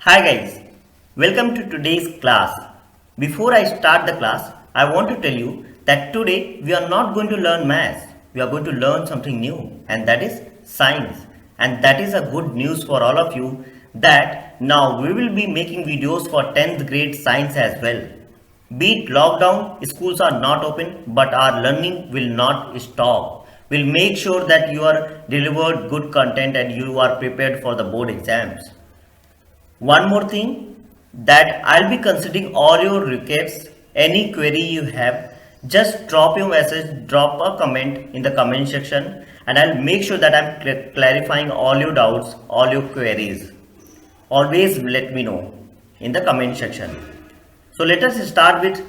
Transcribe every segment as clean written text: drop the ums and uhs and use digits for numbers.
Hi guys, welcome to today's class. Before I start the class, I want to tell you that today we are not going to learn maths. We are going to learn something new, and that is science. And that is a good news for all of you that now we will be making videos for 10th grade science as well. Be it lockdown, schools are not open, but our learning will not stop. We'll make sure that you are delivered good content and you are prepared for the board exams. One more thing, that I'll be considering all your requests, any query you have, just drop your message, drop a comment in the comment section, and I'll make sure that I'm clarifying all your doubts, all your queries. Always let me know in the comment section. So let us start with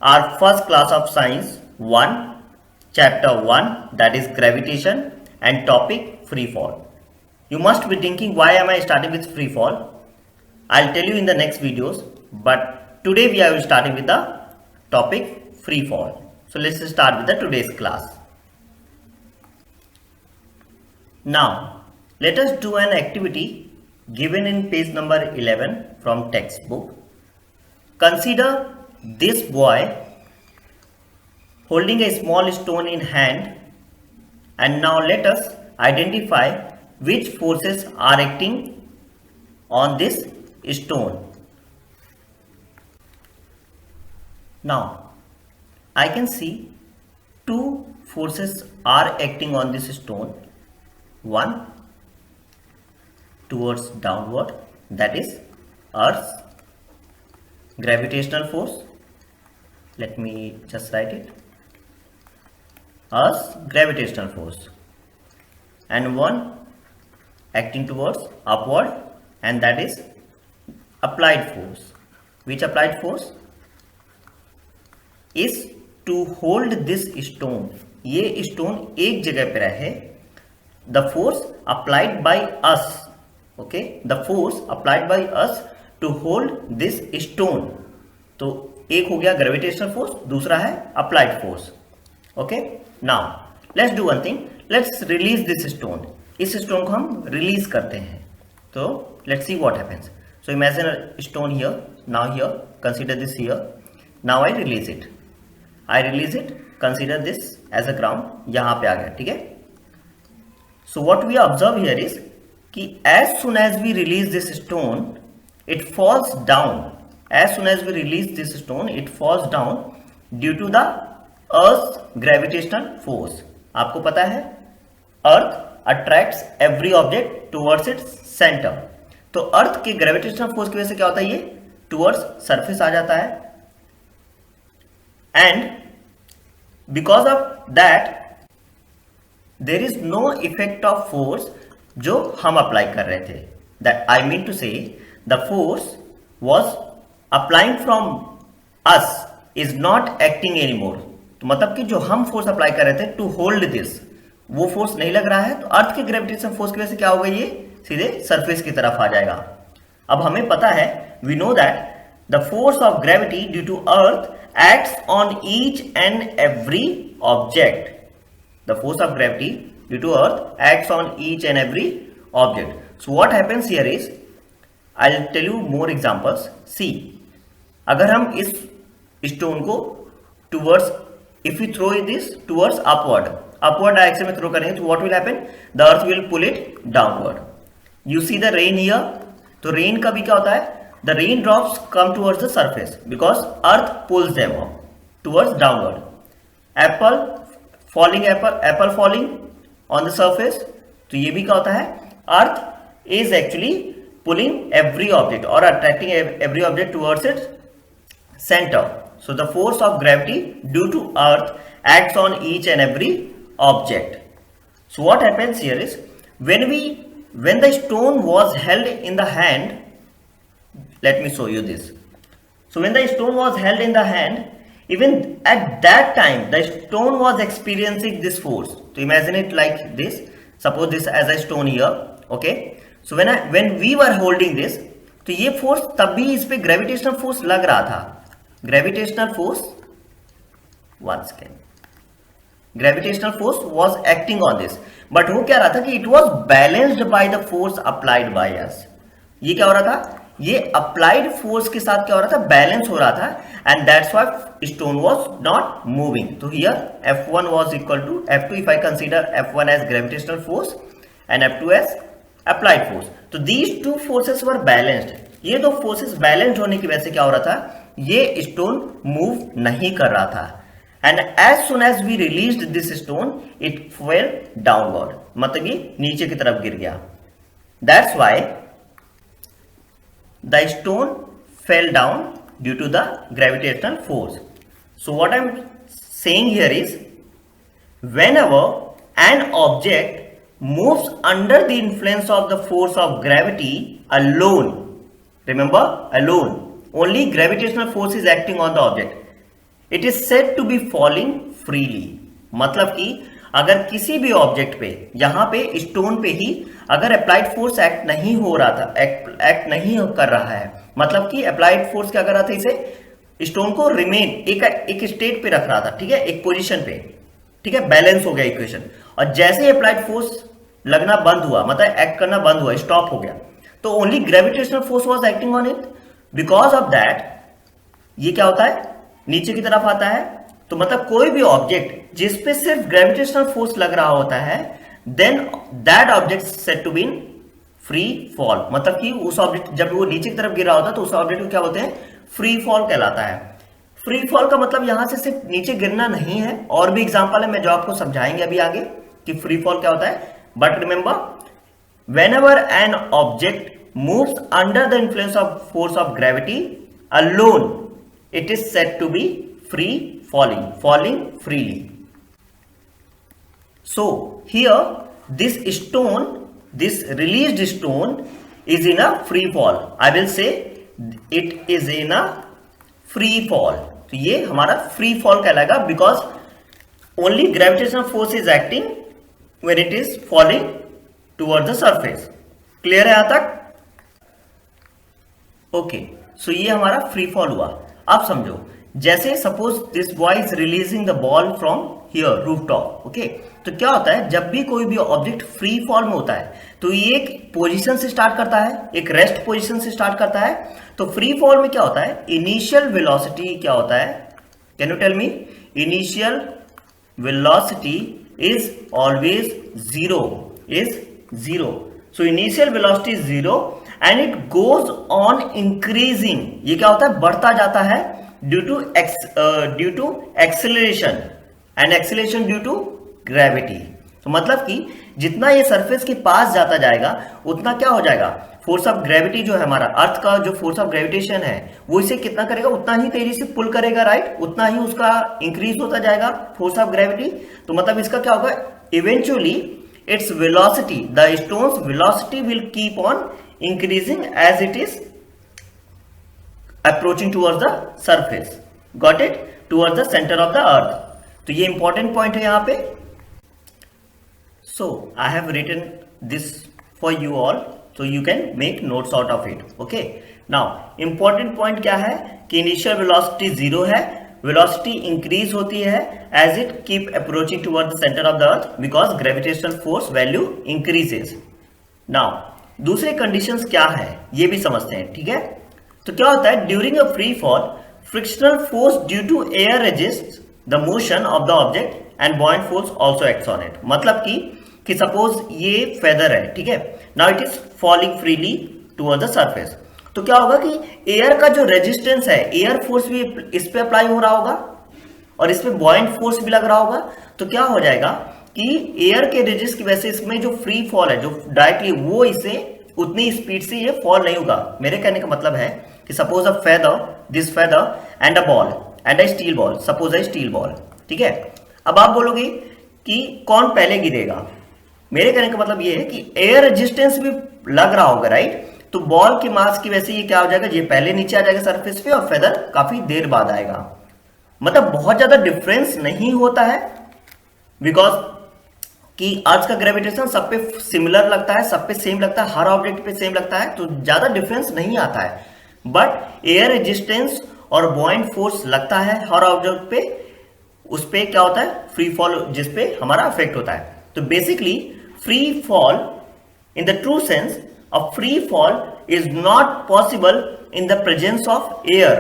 our first class of science 1, chapter 1, that is gravitation, and topic free fall. You must be thinking, why am I starting with free fall? I'll tell you in the next videos, but today we are starting with the topic free fall. So let's start with the today's class. Now let us do an activity given in page number 11 from textbook. Consider this boy holding a small stone in hand, and now let us identify which forces are acting on this stone. Now I can see two forces are acting on this stone. One towards downward, that is Earth's gravitational force. Let me just write it. Earth's gravitational force, and one acting towards upward, and that is applied force. Which applied force is to hold this stone. ये stone एक जगह पे रहे. The force applied by us, okay, the force applied by us to hold this stone. तो एक हो गया gravitational force, दूसरा है applied force. Okay, now let's do one thing. Let's release this stone. इस stone को हम release करते हैं. तो let's see what happens. So imagine a stone here. Now here, consider this here. Now I release it. Consider this as a ground. यहाँ पे आ गया, ठीक है? So what we observe here is कि as soon as we release this stone, it falls down. As soon as we release this stone, it falls down due to the Earth's gravitational force. आपको पता है, Earth attracts every object towards its center. तो अर्थ के gravitational force की वजह से क्या होता है, ये टुवर्ड्स सरफेस आ जाता है, and because of that there is no effect of force जो हम अप्लाई कर रहे थे. That I mean to say the force was applying from us is not acting any more. तो मतलब कि जो हम फोर्स अप्लाई कर रहे थे टू होल्ड दिस, वो फोर्स नहीं लग रहा है. तो अर्थ के ग्रेविटेशनल फोर्स की वजह से क्या होगा, ये सीधे सरफेस की तरफ आ जाएगा. अब हमें पता है, we know that the force of gravity due to earth acts on each and every object. The force of gravity due to earth acts on each and every object. So what happens here is, I will tell you more examples. See, अगर हम इस stone को towards, if you throw this towards upward direction में throw करेंगे, तो what will happen, the earth will pull it downward. You see the rain here. तो rain का भी क्या होता है, the rain drops come towards the surface because earth pulls them up towards downward. Apple falling on the surface. तो ये भी क्या होता है, earth is actually pulling every object or attracting every object towards its center. So the force of gravity due to earth acts on each and every object. So what happens here is, when the stone was held in the hand, let me show you this. So when the stone was held in the hand, even at that time the stone was experiencing this force. So imagine it like this. Suppose this as a stone here, okay. So when we were holding this, तो ये force तब भी इस पे gravitational force लग रहा था. Gravitational force, once again, gravitational force was acting on this, but हो क्या रहा था कि it was balanced by the force applied by us. ये क्या हो रहा था, ये अप्लाइड फोर्स के साथ क्या हो रहा था, बैलेंस हो रहा था, and that's why stone was not moving. तो here F1 was equal to F2 if I consider F1 as gravitational force and F2 as applied force. तो these two forces were balanced. ये दो forces balanced होने की वजह से क्या हो रहा था, ये स्टोन मूव नहीं कर रहा था. And as soon as we released this stone it fell downward. मतलब ये नीचे की तरफ गिर गया. That's why the stone fell down due to the gravitational force. So what I'm saying here is, whenever an object moves under the influence of the force of gravity alone, remember, alone, only gravitational force is acting on the object, it is said to be falling freely. मतलब कि अगर किसी भी object पे, यहां पे stone पे ही अगर अप्लाइड फोर्स एक्ट नहीं हो रहा था, एक्ट नहीं कर रहा है, मतलब कि अप्लाइड फोर्स क्या कर रहा था, इसे स्टोन को रिमेन एक स्टेट पे रख रहा था, ठीक है, एक पोजीशन पे, ठीक है, बैलेंस हो गया इक्वेशन. और जैसे ही अप्लाइड फोर्स लगना बंद हुआ, मतलब एक्ट करना बंद हुआ, स्टॉप हो गया, तो only gravitational force was acting on it. Because of that ये क्या होता है, नीचे की तरफ आता है. तो मतलब कोई भी ऑब्जेक्ट जिसपे सिर्फ ग्रेविटेशनल फोर्स लग रहा होता है, then that object said to be in free fall. मतलब कि उस ऑब्जेक्ट जब वो नीचे की तरफ गिर रहा होता है तो उस ऑब्जेक्ट को क्या बोलते हैं, फ्री फॉल कहलाता है. फ्री फॉल का मतलब यहां से सिर्फ नीचे गिरना नहीं है, और भी एग्जांपल है मैं जो आपको समझाएंगे अभी आगे कि फ्री फॉल क्या होता है. But remember, whenever an object moves under the influence of force of gravity alone, it is said to be free falling freely. So here this stone, this released stone is in a free fall. I will say it is in a free fall. तो ये हमारा free fall कहलाएगा, because only gravitational force is acting when it is falling towards the surface. Clear है यहां तक? Okay, so ये हमारा free fall हुआ. अब समझो, जैसे suppose this boy is releasing the ball from here rooftop. Okay, तो क्या होता है, जब भी कोई भी ऑब्जेक्ट फ्री फॉल में होता है तो ये एक पोजीशन से स्टार्ट करता है, एक रेस्ट पोजीशन से स्टार्ट करता है. तो फ्री फॉल में क्या होता है, इनिशियल वेलोसिटी क्या होता है, can you tell me? Initial velocity is always zero. So initial velocity is zero and it goes on increasing. ये क्या होता है, बढ़ता जाता है due to acceleration and acceleration due to gravity. तो मतलब कि जितना ये सरफेस के पास जाता जाएगा उतना क्या हो जाएगा, फोर्स ऑफ ग्रेविटी जो है हमारा अर्थ का जो फोर्स ऑफ ग्रेविटेशन है वो इसे कितना करेगा, उतना ही तेजी से पुल करेगा, राइट, उतना ही उसका इंक्रीज होता जाएगा फोर्स ऑफ ग्रेविटी. तो मतलब इसका क्या होगा, eventually its velocity, the stone's velocity will keep on increasing as it is approaching towards the surface. Got it? Towards the center of the earth. तो ये important point है यहाँ पे. So I have written this for you all, so you can make notes out of it. Okay. Now important point क्या है कि initial velocity zero है, velocity increase होती है as it keep approaching towards the center of the earth because gravitational force value increases. Now दूसरे conditions क्या है ये भी समझते हैं, ठीक है. तो क्या होता है, during a free fall frictional force due to air resist the motion of the object and buoyant force also acts on it. मतलब कि सपोज ये फेदर है, ठीक है, now it is falling freely toward the surface. तो क्या होगा कि एयर का जो रेजिस्टेंस है, एयर फोर्स भी इस पे अप्लाई हो रहा होगा और इस पे बॉइंट फोर्स भी लग रहा होगा. तो क्या हो जाएगा कि एयर के रेजिस्ट की वजह से इसमें जो फ्री फॉल है, जो डायरेक्टली वो इसे उतनी स्पीड से ये फॉल नहीं होगा. मेरे कहने का मतलब है कि suppose a feather, this feather and a ball and a steel ball, suppose a steel ball, ठीक है. अब आप बोलोगे कि कौन पहले गिरेगा. मेरे कहने का मतलब ये है कि एयर रेजिस्टेंस भी लग रहा होगा, राइट. तो बॉल की मास की वजह से ये क्या हो जाएगा, ये पहले नीचे आ जाएगा सरफेस पे और फेदर काफी देर बाद आएगा. मतलब बहुत ज्यादा डिफरेंस नहीं होता है, बिकॉज कि अर्थ का ग्रेविटेशन सब पे सिमिलर लगता है, सब पे सेम लगता है, हर ऑब्जेक्ट पे सेम लगता है, तो ज्यादा डिफरेंस नहीं आता है. बट एयर रेजिस्टेंस और बॉइंट फोर्स लगता है हर ऑब्जेक्ट पे, उस पे क्या होता है, फ्री फॉल जिस पे हमारा अफेक्ट होता है. तो basically free fall in the true sense A free fall is not possible in the presence of air.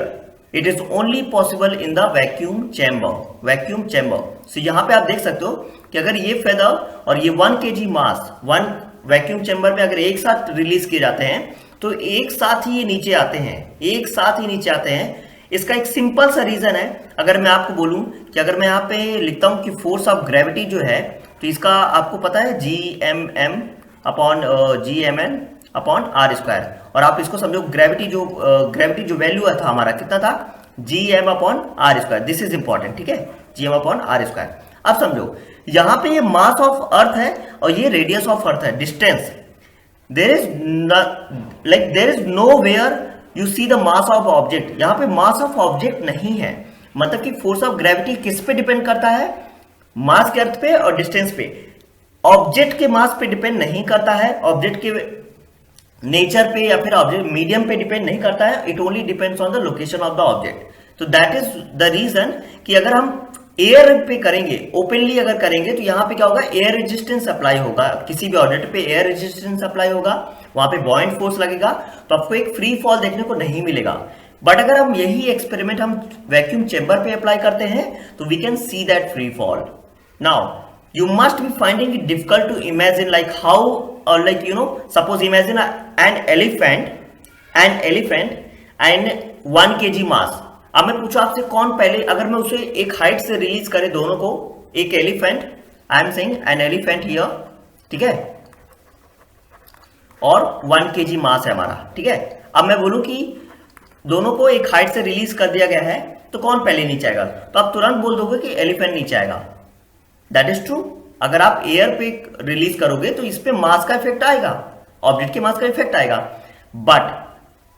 It is only possible in the vacuum chamber. Vacuum chamber. So यहाँ पे आप देख सकते हो कि अगर ये फेदर और ये 1 kg mass one vacuum chamber में अगर एक साथ रिलीज किए जाते हैं तो एक साथ ही ये नीचे आते हैं, एक साथ ही नीचे आते हैं। इसका एक सिंपल सा रीजन है। अगर मैं आपको बोलूं कि अगर मैं यहाँ पे लिखता हूं कि फोर्स ऑफ ग्रेविटी जो है तो इसका आपको पता है GMM upon GMN upon R square, और आप इसको समझो ग्रेविटी जो वैल्यू था हमारा कितना था GM upon R square. This is important, ठीक है, GM अपॉन R स्क्वायर। अब समझो यहाँ पे ये मास ऑफ अर्थ है और ये रेडियस ऑफ अर्थ है, distance. There is no where you see the mass of object. यहाँ पे मास ऑफ ऑब्जेक्ट नहीं है, मतलब कि फोर्स ऑफ ग्रेविटी किस पे डिपेंड करता है, मास के अर्थ पे और डिस्टेंस पे। ऑब्जेक्ट के मास पे डिपेंड नहीं करता है, ऑब्जेक्ट के नेचर पे या फिर ऑब्जेक्ट मीडियम पे डिपेंड नहीं करता है। It only depends on the location of the object. तो दैट इज द रीजन कि अगर हम एयर पे करेंगे, ओपनली अगर करेंगे तो यहाँ पे क्या होगा, एयर रेजिस्टेंस अप्लाई होगा। किसी भी ऑब्जेक्ट पे एयर रेजिस्टेंस अप्लाई होगा, वहां पे बॉइंट फोर्स लगेगा, तो आपको एक फ्री फॉल देखने को नहीं मिलेगा। बट अगर हम यही एक्सपेरिमेंट हम वैक्यूम चेंबर पे अप्लाई करते हैं तो we can see that free fall. Now you must be finding it difficult to imagine like how, or like suppose imagine an elephant and 1 kg mass। अब मैं पूछूं आपसे कौन पहले, अगर मैं उसे एक हाइट से रिलीज करे दोनों को, एक elephant, I am saying an elephant here, ठीक है, और 1 kg मास है हमारा, ठीक है। अब मैं बोलूं कि दोनों को एक हाइट से रिलीज कर दिया गया है तो कौन पहले नीचे आएगा, तो आप तुरंत बोल दोगे कि एलिफेंट नीचे आएगा। That is true. अगर आप एयर पे रिलीज करोगे तो इस पे मास का इफेक्ट आएगा, ऑब्जेक्ट के मास का इफेक्ट आएगा, बट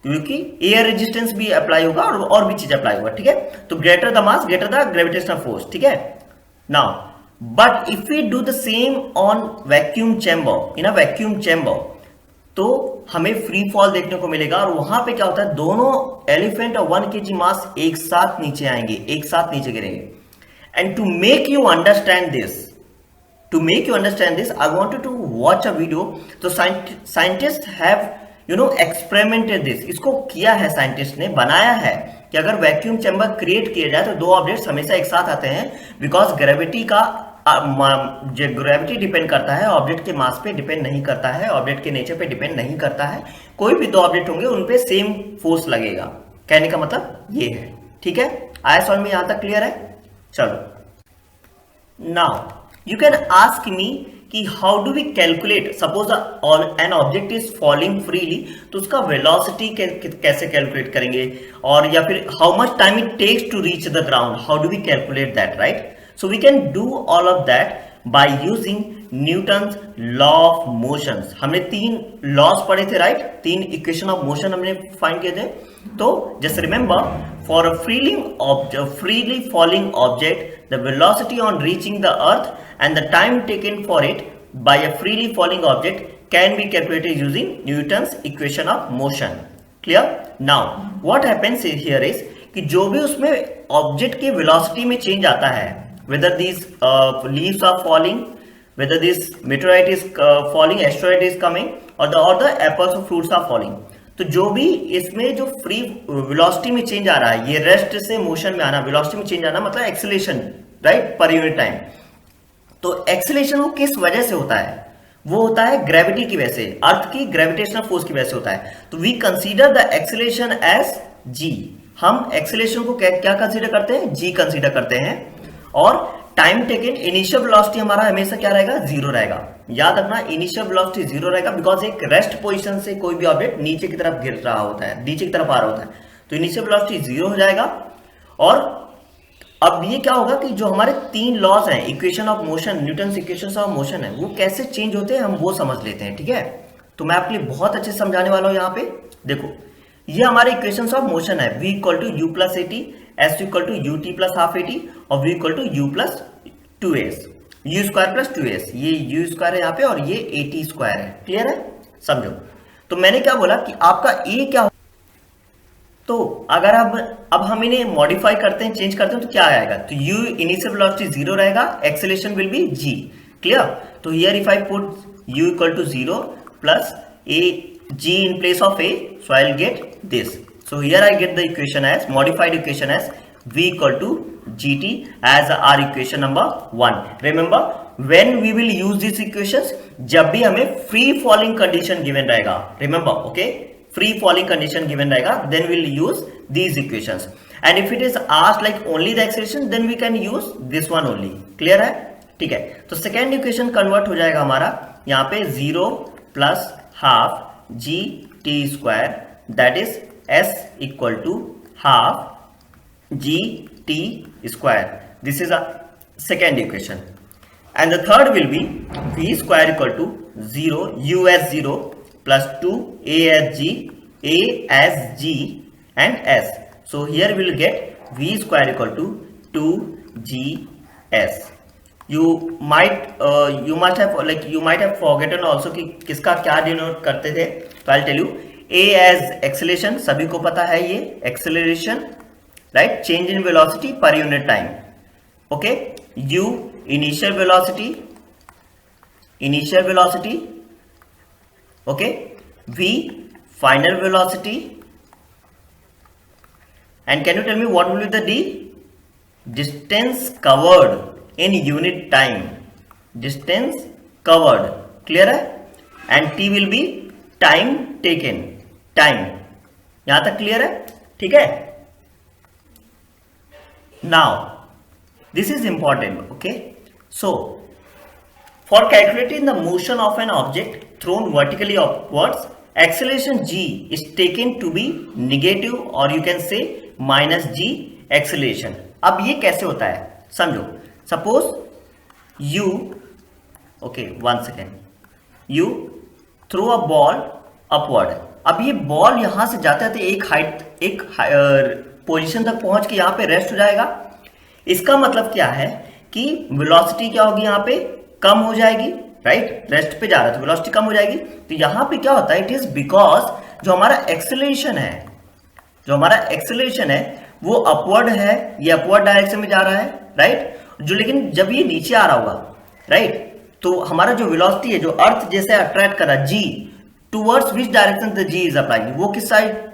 क्योंकि एयर रेजिस्टेंस भी अप्लाई होगा और भी चीज अप्लाई होगा, ठीक है। तो greater the mass greater the gravitational force, ठीक है। Now but if we do the same on vacuum chamber, in a vacuum chamber, तो हमें फ्री फॉल देखने को मिलेगा। और वहां पे क्या होता है, दोनों एलिफेंट और 1 kg मास एक साथ नीचे आएंगे, एक साथ नीचे गिरेंगे। And to make you understand this, I want you to watch a video। तो साइंटिस्ट हैव एक्सपेरिमेंटेड दिस, इसको किया है, साइंटिस्ट ने बनाया है कि अगर वैक्यूम चैम्बर क्रिएट किया जाए तो दो ऑब्जेक्ट्स हमेशा एक साथ आते हैं, बिकॉज ग्रेविटी डिपेंड करता है, ऑब्जेक्ट के मास पे डिपेंड नहीं करता है, ऑब्जेक्ट के नेचर पे डिपेंड नहीं करता है। कोई भी दो ऑब्जेक्ट होंगे उन पे सेम फोर्स लगेगा, कहने का मतलब ये है, ठीक है। आया समझ में, यहां तक क्लियर है? चलो now you can ask me कि how do we calculate, suppose an object is falling freely, तो उसका velocity कैसे calculate करेंगे, और या फिर how much time it takes to reach the ground, how do we calculate that, right? So we can do all of that by using Newton's law of motions। हमने 3 laws पढ़े थे, right, 3 equation of motion हमने find किए थे। तो just remember, for a freely falling object, the velocity on reaching the earth and the time taken for it by a freely falling object can be calculated using Newton's equation of motion। Clear? Now what happens here is कि जो भी उसमें object की velocity में change आता है, whether these leaves are falling, whether this meteorite is falling, asteroid is coming, or the apples or fruits are falling, तो जो भी इसमें जो फ्री वेलोसिटी में चेंज आ रहा है, ये रेस्ट से मोशन में आना, वेलोसिटी में चेंज आना मतलब acceleration, right, per unit time. तो एक्सेलरेशन वो किस वजह से होता है, वो होता है ग्रेविटी की वजह से, अर्थ की ग्रेविटेशनल फोर्स की वजह से होता है। तो we consider the acceleration as g. हम एक्सेलरेशन को क्या कंसीडर करते हैं, जी कंसीडर करते हैं। और टाइम टेकन, इनिशियल वेलोसिटी हमारा हमेशा क्या रहेगा, 0 रहेगा। याद रखना, इनिशियल वेलोसिटी 0 रहेगा, बिकॉज एक रेस्ट पोजीशन से कोई भी ऑब्जेक्ट नीचे की तरफ गिर रहा होता है, नीचे की तरफ आ रहा होता है, तो इनिशियल वेलोसिटी 0 हो जाएगा। और अब ये क्या होगा कि जो हमारे 3 लॉज हैं, equation of motion, Newton equation of motion है, वो कैसे चेंज होते हैं हम वो समझ लेते हैं, ठीक है। तो मैं आपके लिए बहुत अच्छे समझाने वाला हूं। यहाँ पे देखो, ये हमारे इक्वेशन ऑफ मोशन है, v equal to u plus a t, s equal to u t plus half a t, और v equal to u plus 2s, u square plus 2s। ये यू स्क्वायर है यहाँ पे और ये एटी स्क्वायर है। Clear है, समझो। तो मैंने क्या बोला कि आपका ए क्या, तो अगर अब हम इन्हें मॉडिफाई करते हैं, चेंज करते हैं, तो क्या आएगा, तो u इनिशियल वेलोसिटी 0 रहेगा, acceleration will be g। Clear? तो here if I put u equal to 0 plus a g in place of a, so I'll get this. So here I get the equation as modified equation as v equal to gt as our equation number 1. Remember when we will use these equations, जब भी हमें free falling condition given रहेगा, remember, okay, free falling condition given रहेगा, then we'll use these equations. And if it is asked like only the acceleration, then we can use this one only. Clear है? ठीक है. तो second equation convert हो जाएगा हमारा यहाँ पे 0 plus half g t square, that is s equal to half g t square. This is a second equation. And the third will be v square equal to 0 u as 0 plus 2 a as g and s. So here we will get v square equal to 2gs. You might have forgotten also कि किसका क्या denote करते थे. तो I'll tell you, a as acceleration, सभी को पता है ये acceleration, right? Change in velocity per unit time. Okay. U initial velocity. Okay. V final velocity. And can you tell me what will be the D? Distance covered in unit time. Distance covered. Clear है? And T will be time taken. Time. यहां तक clear है? ठीक है? Now, this is important. Okay? So, for calculating the motion of an object thrown vertically upwards, acceleration g is taken to be negative, or you can say minus g acceleration. अब ये कैसे होता है समझो. Suppose you, okay one second, you throw a ball upward. अब ये ball यहां से जाते थे एक पोजीशन तक पहुंच के यहां पे रेस्ट हो जाएगा. इसका मतलब क्या है कि वेलोसिटी क्या होगी यहां पे, कम हो जाएगी, राइट? रेस्ट पे जा रहा है तो वेलोसिटी कम हो जाएगी. तो यहां पे क्या होता है, इट इज बिकॉज जो हमारा एक्सेलरेशन है वो अपवर्ड है, ये अपवर्ड डायरेक्शन में जा रहा है, राइट? जो लेकिन जब ये नीचे आ रहा होगा, राइट, तो हमारा जो वेलोसिटी है, जो अर्थ जैसे अट्रैक्ट कर रहा है, g towards which direction the g is applying, वो किस साइड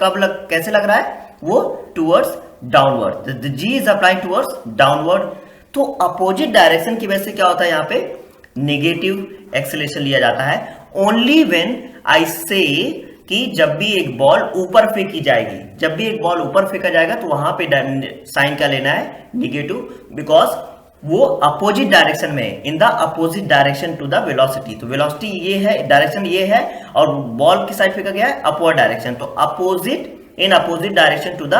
कैसे लग रहा है, वो towards downward. The g is applying towards downward. तो अपोजिट डायरेक्शन की वजह से क्या होता है, यहाँ पे नेगेटिव एक्सेलरेशन लिया जाता है. ओनली व्हेन आई से कि जब भी एक बॉल ऊपर फेंकी जाएगी, जब भी एक बॉल ऊपर फेंका जाएगा तो वहां पे साइन क्या लेना है, नेगेटिव, बिकॉज वो अपोजिट डायरेक्शन में, in the opposite direction to the velocity. तो वेलोसिटी ये है, डायरेक्शन ये है, और बॉल किस साइड फेंका गया है, अपवर्ड डायरेक्शन. तो in opposite direction to the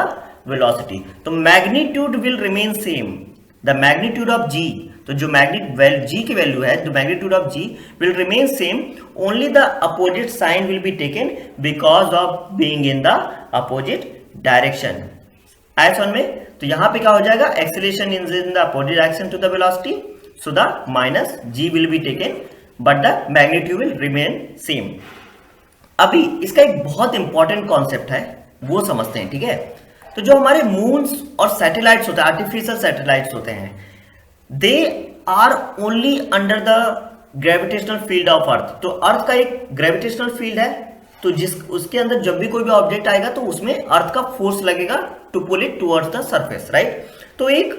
velocity. तो magnitude will remain same. The magnitude of जी, तो जो जी की वैल्यू है, the magnitude of ji will remain same, only the opposite sign will be taken because of being in the opposite direction. आया समझ में? तो यहां पे क्या हो जाएगा, acceleration in the opposite direction to the velocity, so the minus ji will be taken but the magnitude will remain same. अभी इसका एक बहुत इंपॉर्टेंट कॉन्सेप्ट है, वो समझते हैं, ठीक है? तो जो हमारे मून्स और सैटेलाइट्स होते हैं, आर्टिफिशियल सैटेलाइट्स होते हैं, they are only under the gravitational field of earth. तो अर्थ का एक ग्रेविटेशनल फील्ड है, तो उसके अंदर जब भी कोई भी ऑब्जेक्ट आएगा तो उसमें अर्थ का फोर्स लगेगा to pull it towards the surface, right? तो एक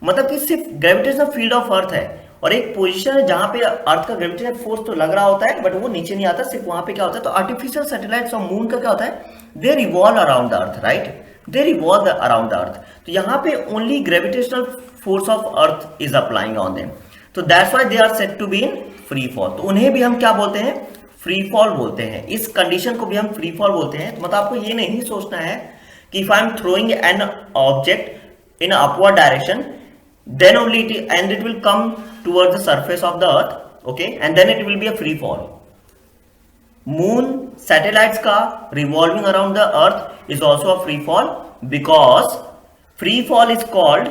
मतलब कि सिर्फ ग्रेविटेशनल फील्ड ऑफ अर्थ है, और एक पोजीशन है जहां पे अर्थ का ग्रेविटेशनल फोर्स तो लग रहा होता है बट वो नीचे नहीं आता, सिर्फ वहां पे क्या होता है. तो आर्टिफिशियल सैटेलाइट्स और मून का क्या होता है, they revolve around the earth, right? They revolve around the earth. तो यहाँ पे only gravitational force of earth is applying on them. तो that's why they are said to be in free fall. तो उन्हें भी हम क्या बोलते हैं, फ्री फॉल बोलते हैं. इस कंडीशन को भी हम फ्री फॉल बोलते हैं. तो मतलब आपको ये नहीं सोचना है कि if I am throwing an object in upward direction, then only it will come towards the surface of the earth, okay, and then it will be a free fall. Moon satellites का revolving around the earth is also a free fall, because free fall is called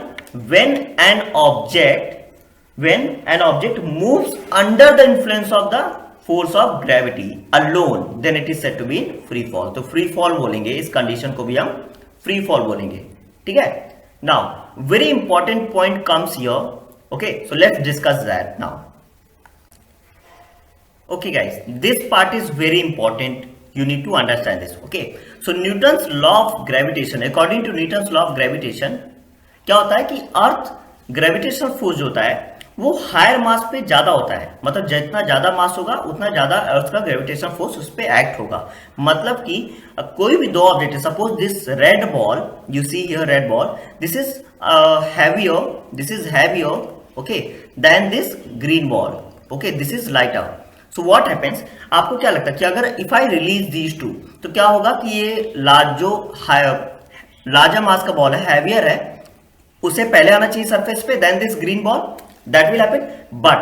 when an object moves under the influence of the force of gravity alone, then it is said to be free fall. तो free fall बोलेंगे, इस condition को भी हम free fall बोलेंगे, ठीक है? Now, very important point comes here. Okay, so let's discuss that now. Okay guys, this part is very important You need to understand this. Okay, so Newton's law of gravitation, according to Newton's law of gravitation, क्या होता है कि अर्थ gravitational force जो होता है वो higher मास पे ज्यादा होता है, मतलब जितना ज्यादा मास होगा उतना ज्यादा अर्थ का ग्रेविटेशनल फोर्स उस पे एक्ट होगा। मतलब कि कोई भी दो ऑब्जेक्ट है, suppose this red ball, you see here red ball, this is heavier okay then this green ball, okay this is lighter. So what happens, आपको क्या लगता है कि अगर if I release these two तो क्या होगा कि ये लार्जर मास का बॉल है, हैवियर है, उसे पहले आना चाहिए सरफेस पे, then this green ball, that will happen, but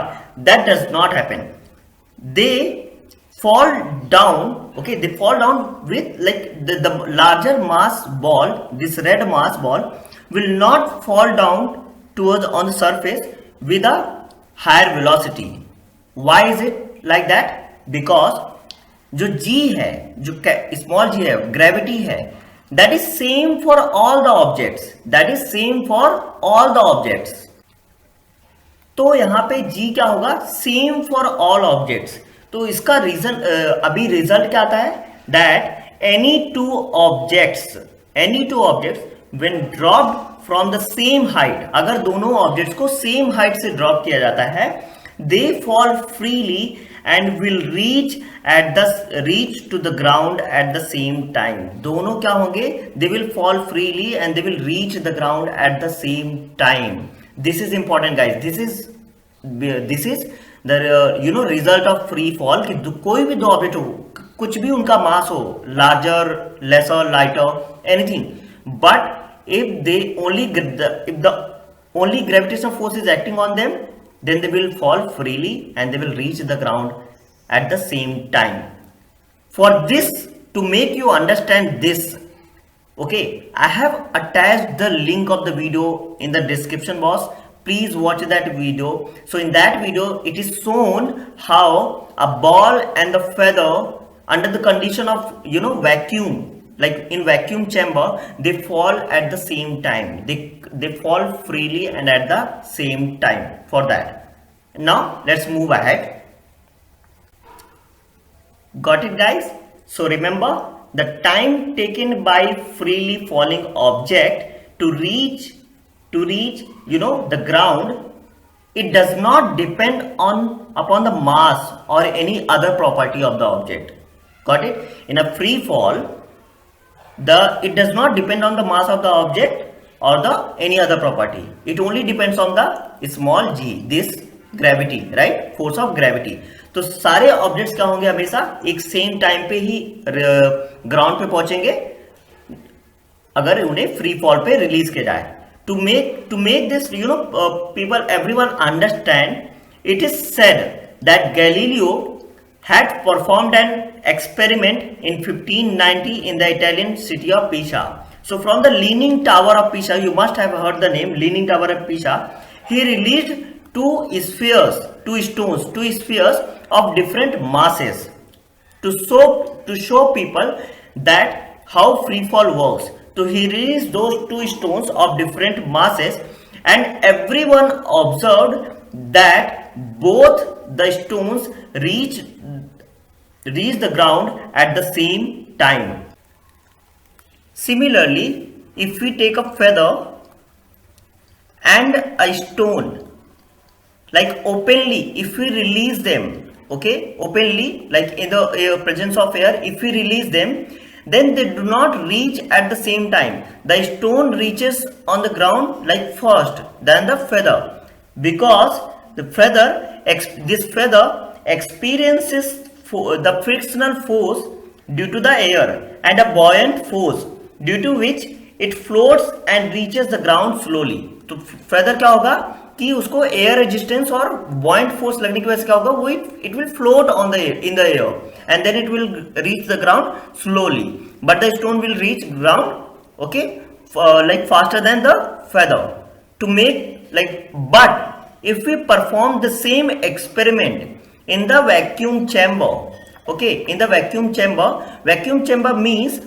that does not happen. They fall down, okay, they fall down with like the larger mass ball, this red mass ball will not fall down towards on the surface with a higher velocity. Why is it like that? Because जो g है, जो small g है, gravity है, that is same for all the objects, that is same for all the objects. तो यहाँ पे g क्या होगा, same for all objects. तो इसका रीजन अभी रिजल्ट क्या आता है, that any two objects when dropped from the same height, अगर दोनों ऑब्जेक्ट्स को सेम हाइट से ड्रॉप किया जाता है, they fall freely and will reach to the ground at the same time. दोनों क्या होंगे, they will fall freely and they will reach the ground at the same time. This is important guys, this is the result of free fall, कि कोई भी दो object हो, कुछ भी उनका मास हो, larger, lesser, lighter, anything, but if the only gravitational force is acting on them, then they will fall freely and they will reach the ground at the same time. For this, to make you understand this, okay, I have attached the link of the video in the description box. Please watch that video. So in that video it is shown how a ball and the feather under the condition of vacuum, like in vacuum chamber, they fall at the same time, they fall freely and at the same time. For that, now let's move ahead. Got it guys? So remember, the time taken by freely falling object to reach the ground, it does not depend upon the mass or any other property of the object. Got it? In a free fall, it does not depend on the mass of the object or the any other property. It only depends on the small g, this gravity, right? Force of gravity. तो सारे objects क्या होंगे, हमेशा एक same time पे ही ground पे पहुंचेंगे अगर उन्हें फ्री फॉल पे रिलीज किया जाए। To make this people, everyone understand, it is said that Galileo had performed an experiment in 1590 in the Italian city of Pisa. So from the Leaning Tower of Pisa, you must have heard the name Leaning Tower of Pisa, he released two spheres of different masses to show people that how free fall works. So he released those two stones of different masses and everyone observed that both the stones reach the ground at the same time. Similarly, if we take a feather and a stone, like openly, if we release them, okay, openly, like in the presence of air, if we release them, then they do not reach at the same time. The stone reaches on the ground like first, then the feather, because this feather experiences the frictional force due to the air and a buoyant force due to which it floats and reaches the ground slowly. तो feather क्या होगा कि उसको air resistance और buoyant force लगने की वजह से क्या होगा, वो it will float on in the air and then it will reach the ground slowly, but the stone will reach ground, okay, like faster than the feather. To make but if we perform the same experiment in the vacuum chamber, okay, in the vacuum chamber means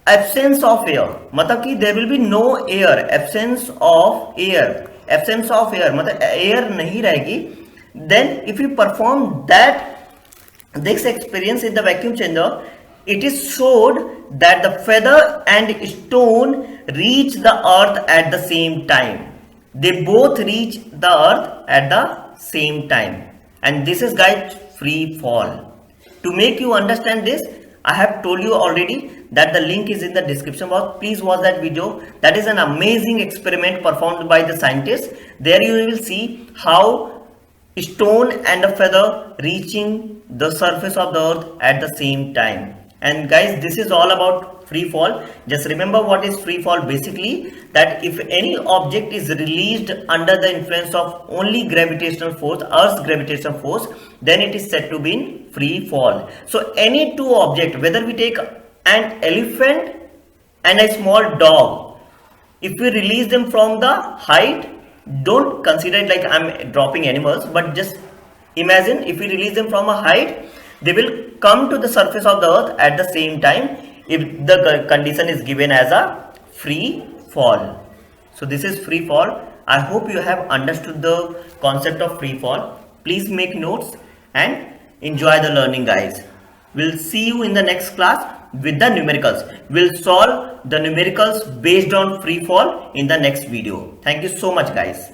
absence of air, मतलब कि there will be no air, absence of air मतलब air नहीं रहेगी. Then if you perform this experience in the vacuum chamber, it is showed that the feather and stone reach the earth at the same time. They both reach the earth at the same time. And this is guys free fall. To make you understand this, I have told you already that the link is in the description box. Please watch that video. That is an amazing experiment performed by the scientists. There you will see how stone and a feather reaching the surface of the earth at the same time. And guys, this is all about free fall. Just remember what is free fall. Basically, that if any object is released under the influence of only gravitational force, Earth's gravitational force, then it is said to be in free fall. So any two objects, whether we take an elephant and a small dog, if we release them from the height, don't consider it like I'm dropping animals, but just imagine if we release them from a height, they will come to the surface of the earth at the same time if the condition is given as a free fall. So this is free fall. I hope you have understood the concept of free fall. Please make notes and enjoy the learning, guys. We'll see you in the next class with the numericals. We'll solve the numericals based on free fall in the next video. Thank you so much, guys.